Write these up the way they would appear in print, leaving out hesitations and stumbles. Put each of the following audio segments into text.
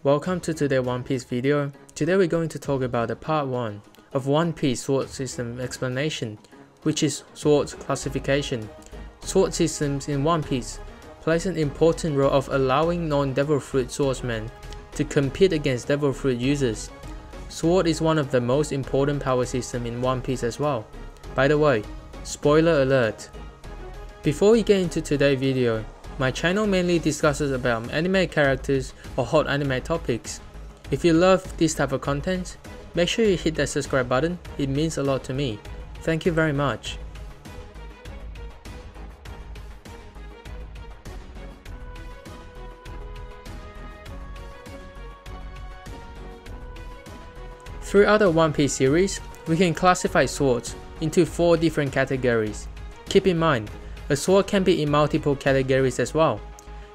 Welcome to today's One Piece video. Today we're going to talk about the part 1 of One Piece sword system explanation, which is sword classification. Sword systems in One Piece plays an important role of allowing non-Devil Fruit swordsmen to compete against Devil Fruit users. Sword is one of the most important power systems in One Piece as well. By the way, spoiler alert. Before we get into today's video, my channel mainly discusses about anime characters or hot anime topics. If you love this type of content, make sure you hit that subscribe button, it means a lot to me. Thank you very much. Throughout the One Piece series, we can classify swords into 4 different categories. Keep in mind, a sword can be in multiple categories as well.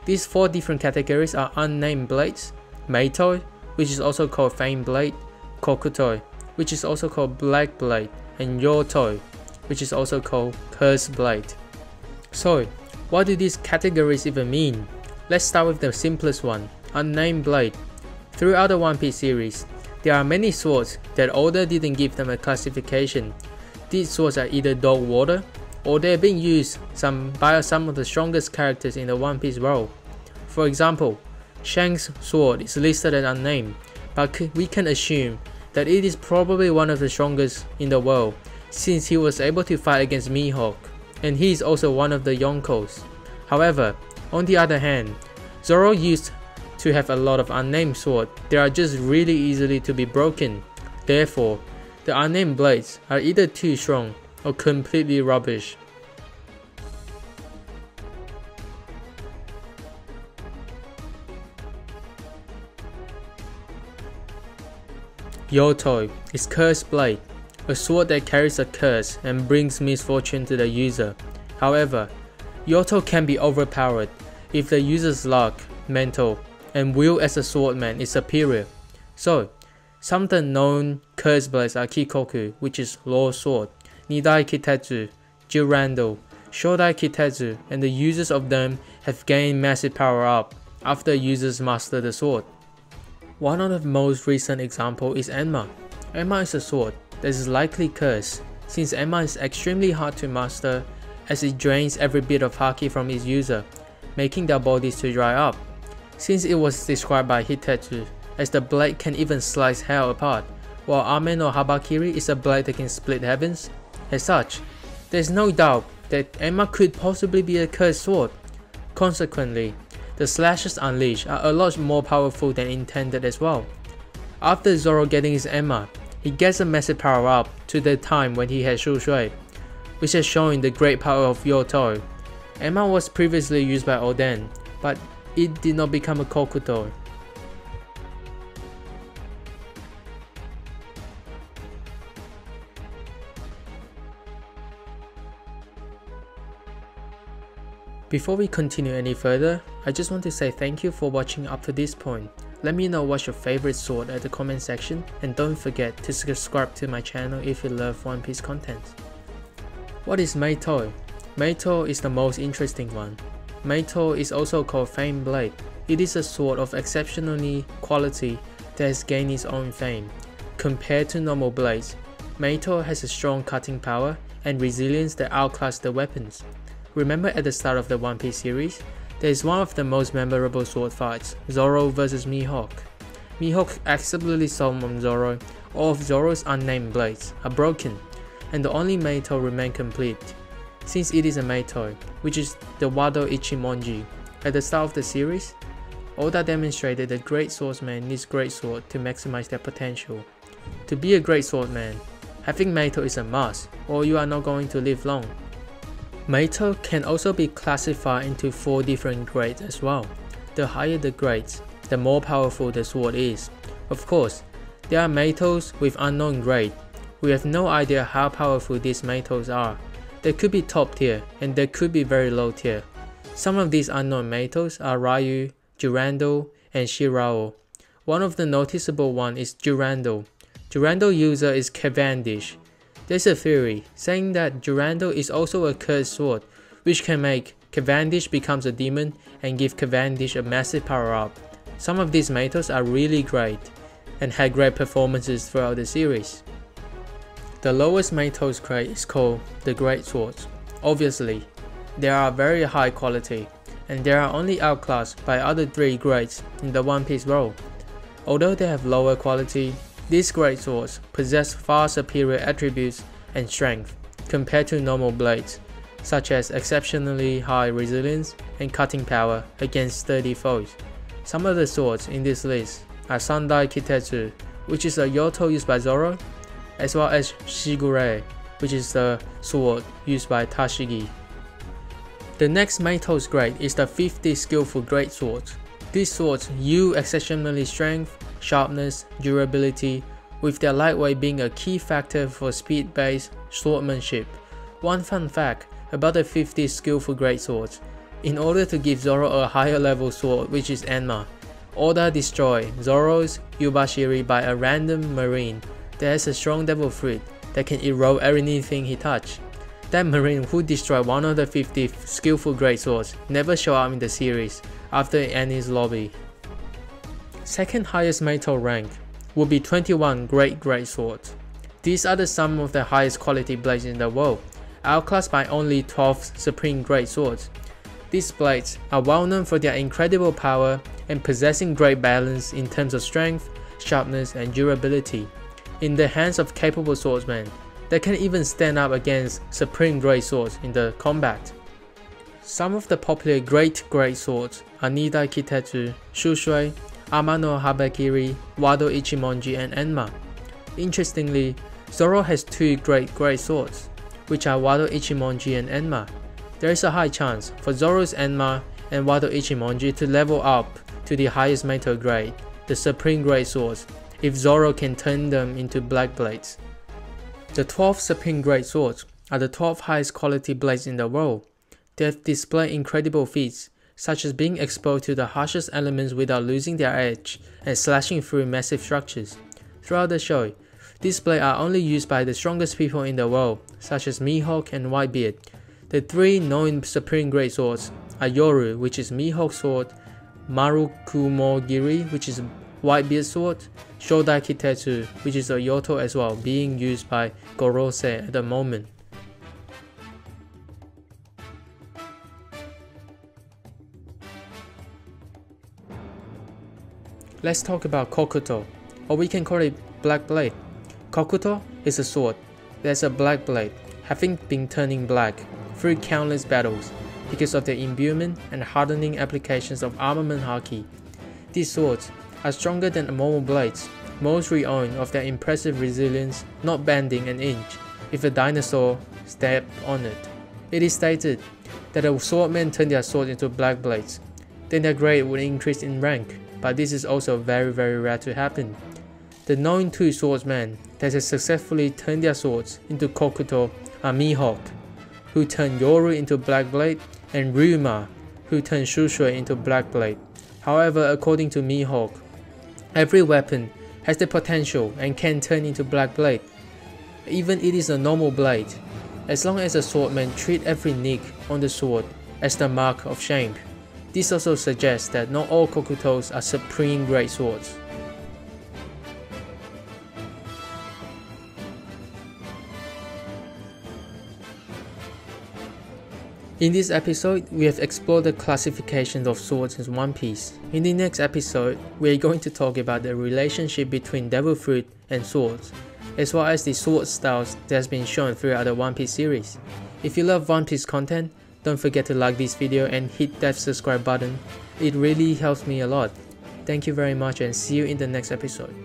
These 4 different categories are unnamed blades, Meito, which is also called Fame Blade, Kokuto, which is also called Black Blade, and Yoto, which is also called Curse Blade. So, what do these categories even mean? Let's start with the simplest one, unnamed blade. Throughout the One Piece series, there are many swords that Oda didn't give them a classification. These swords are either dog water, or they're being used by some of the strongest characters in the One Piece world. For example, Shanks' sword is listed as unnamed, but we can assume that it is probably one of the strongest in the world, since he was able to fight against Mihawk, and he is also one of the Yonkos. However, on the other hand, Zoro used to have a lot of unnamed swords that are just really easily to be broken. Therefore, the unnamed blades are either too strong or completely rubbish. Yoto is Curse Blade, a sword that carries a curse and brings misfortune to the user. However, Yoto can be overpowered if the user's luck, mental, and will as a swordman is superior. So, some of the known Curse Blades are Kikoku, which is Law Sword, Nidai Kitetsu, Jirando, Shodai Kitetsu, and the users of them have gained massive power up after users master the sword. One of the most recent examples is Enma. Enma is a sword that is likely cursed, since Enma is extremely hard to master as it drains every bit of haki from its user, making their bodies to dry up. Since it was described by Hitetsu as the blade can even slice hell apart, while Ame no Habakiri is a blade that can split heavens. As such, there is no doubt that Enma could possibly be a cursed sword. Consequently, the slashes unleashed are a lot more powerful than intended as well. After Zoro getting his Enma, he gets a massive power up to the time when he had Shusui, which has shown the great power of Yoto. Enma was previously used by Oden, but it did not become a Kokuto. Before we continue any further, I just want to say thank you for watching up to this point. Let me know what's your favorite sword at the comment section, and don't forget to subscribe to my channel if you love One Piece content. What is Meito? Meito is the most interesting one. Meito is also called Fame Blade. It is a sword of exceptionally quality that has gained its own fame. Compared to normal blades, Meito has a strong cutting power and resilience that outclass the weapons. Remember at the start of the One Piece series, there is one of the most memorable sword fights, Zoro vs Mihawk. Mihawk accidentally summoned Zoro. All of Zoro's unnamed blades are broken, and the only Meito remain complete. Since it is a Meito, which is the Wado Ichimonji, at the start of the series, Oda demonstrated that great swordsman needs great sword to maximize their potential. To be a great swordsman, having Meito is a must, or you are not going to live long. Meito can also be classified into 4 different grades as well. The higher the grades, the more powerful the sword is. Of course, there are Meitos with unknown grade. We have no idea how powerful these Meitos are. They could be top tier, and they could be very low tier. Some of these unknown Meitos are Ryu, Jirando, and Shirao. One of the noticeable ones is Jirando. Jirando user is Cavendish. There's a theory saying that Jirando is also a cursed sword, which can make Cavendish becomes a demon and give Cavendish a massive power up. Some of these Meitos are really great and had great performances throughout the series. The lowest Meito's grade is called the Great Swords. Obviously, they are very high quality, and they are only outclassed by other 3 grades in the One Piece world. Although they have lower quality, these Great Swords possess far superior attributes and strength compared to normal blades, such as exceptionally high resilience and cutting power against sturdy foes. Some of the swords in this list are Sandai Kitetsu, which is a Yoto used by Zoro, as well as Shigure, which is the sword used by Tashigi. The next Meito's grade is the 50 Skillful Grade swords. These swords yield exceptionally strength, sharpness, durability, with their lightweight being a key factor for speed-based swordsmanship. One fun fact about the 50 Skillful Grade swords: in order to give Zoro a higher level sword, which is Enma, Oda destroyed Zoro's Yubashiri by a random marine that has a strong devil fruit that can erode anything he touched. That marine who destroyed one of the 50 Skillful Grade swords never showed up in the series after Annie's lobby. Second highest Meito rank would be 21 Great Swords. These are some of the highest quality blades in the world, outclassed by only 12 Supreme Great Swords. These blades are well known for their incredible power and possessing great balance in terms of strength, sharpness, and durability in the hands of capable swordsmen that can even stand up against Supreme Great Swords in the combat. Some of the popular Great Swords are Nidai Kitetsu, Shusui, Amano Habakiri, Wado Ichimonji, and Enma. Interestingly, Zoro has 2 Great Swords, which are Wado Ichimonji and Enma. There is a high chance for Zoro's Enma and Wado Ichimonji to level up to the highest Meito grade, the Supreme Great Swords, if Zoro can turn them into black blades. The 12 Supreme Great Swords are the 12 highest quality blades in the world. They have displayed incredible feats, such as being exposed to the harshest elements without losing their edge and slashing through massive structures. Throughout the show, these blades are only used by the strongest people in the world, such as Mihawk and Whitebeard. The 3 known Supreme Great Swords are Yoru, which is Mihawk's sword, Marukumogiri, which is Whitebeard's sword, Shodai Kitetsu, which is a Yoto as well, being used by Gorose at the moment. Let's talk about Kokuto, or we can call it Black Blade. Kokuto is a sword that's a black blade, having been turning black through countless battles because of the imbuement and hardening applications of armament haki. These swords are stronger than normal blades, mostly owing of their impressive resilience, not bending an inch if a dinosaur stepped on it. It is stated that the swordmen turn their swords into black blades, then their grade would increase in rank, but this is also very rare to happen. The known 2 swordsmen that have successfully turned their swords into Kokuto are Mihawk, who turned Yoru into Black Blade, and Ryuma, who turned Shusui into Black Blade. However, according to Mihawk, every weapon has the potential and can turn into Black Blade, even it is a normal blade, as long as the swordman treat every nick on the sword as the mark of shame. This also suggests that not all Kokutos are Supreme Great Swords. In this episode, we have explored the classifications of swords in One Piece. In the next episode, we are going to talk about the relationship between Devil Fruit and swords, as well as the sword styles that has been shown throughout the One Piece series. If you love One Piece content, don't forget to like this video and hit that subscribe button. It really helps me a lot. Thank you very much and see you in the next episode.